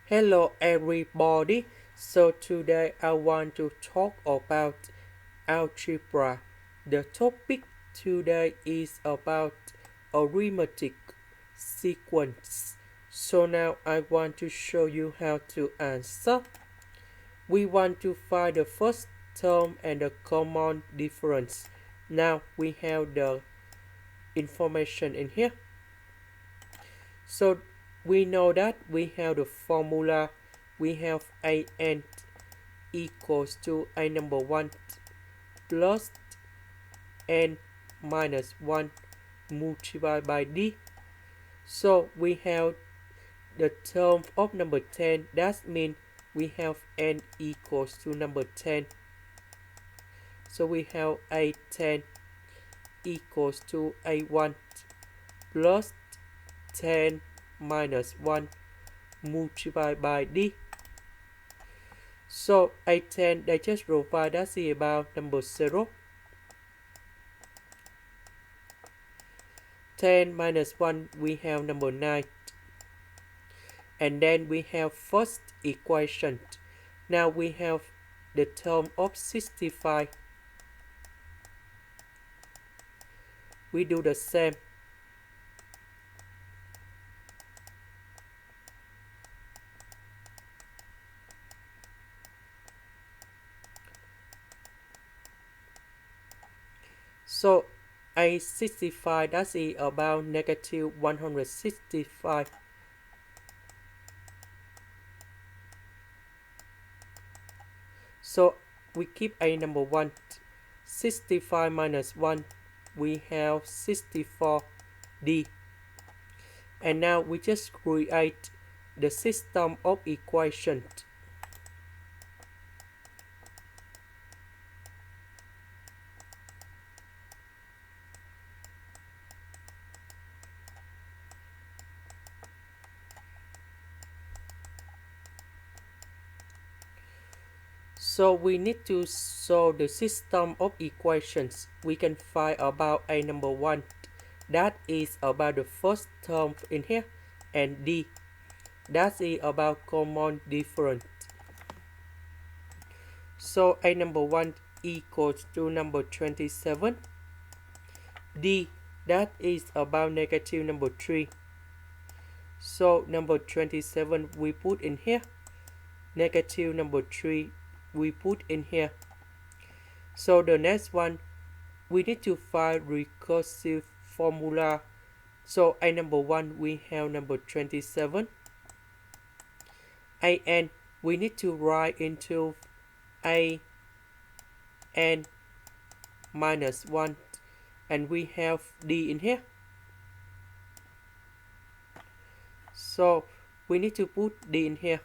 Hello everybody. So today I want to talk about algebra. The topic today is about arithmetic sequence. So now I want to show you how to answer. We want to find the first term and the common difference. Now we have the information in here. So we know that we have the formula. We have an equals to a number 1 plus n minus 1 multiplied by d. So we have the term of number 10. That means we have n equals to number 10. So we have a10 equals to a1 plus 10 minus 1 multiplied by d. So a10 they just provide us about number 0. 10 minus 1 we have number 9. And then we have first equation. Now we have the term of 65. We do the same. So a65 that's about negative 165. So we keep a number 1. 65 minus 1 we have 64d. And now we just create the system of equations. So we need to solve the system of equations. We can find about a number 1. That is about the first term in here. And d. That is about common difference. So a number 1 equals to number 27. D. That is about negative number 3. So number 27 we put in here. Negative number 3 we put in here. So the next one we need to find recursive formula. So a number 1 we have number 27. An we need to write into a n minus 1 and we have d in here. So we need to put d in here.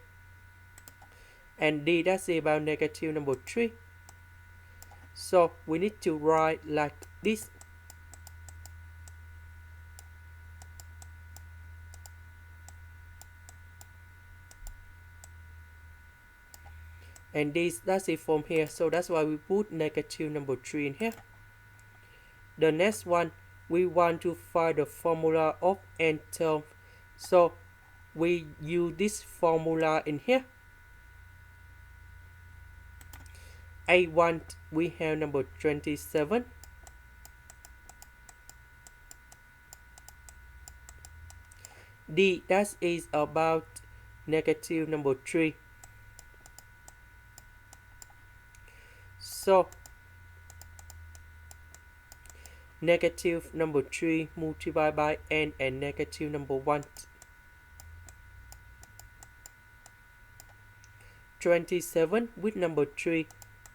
And d that's about negative number 3. So we need to write like this. And this that's it from here. So that's why we put negative number 3 in here. The next one we want to find the formula of n term. So we use this formula in here. A1 we have number 27. D that is about negative number 3. So negative number 3 multiplied by n and negative number 1. 27 with number 3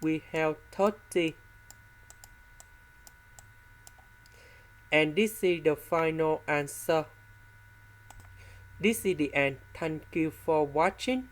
we have 30. And this is the final answer. This is the end. Thank you for watching.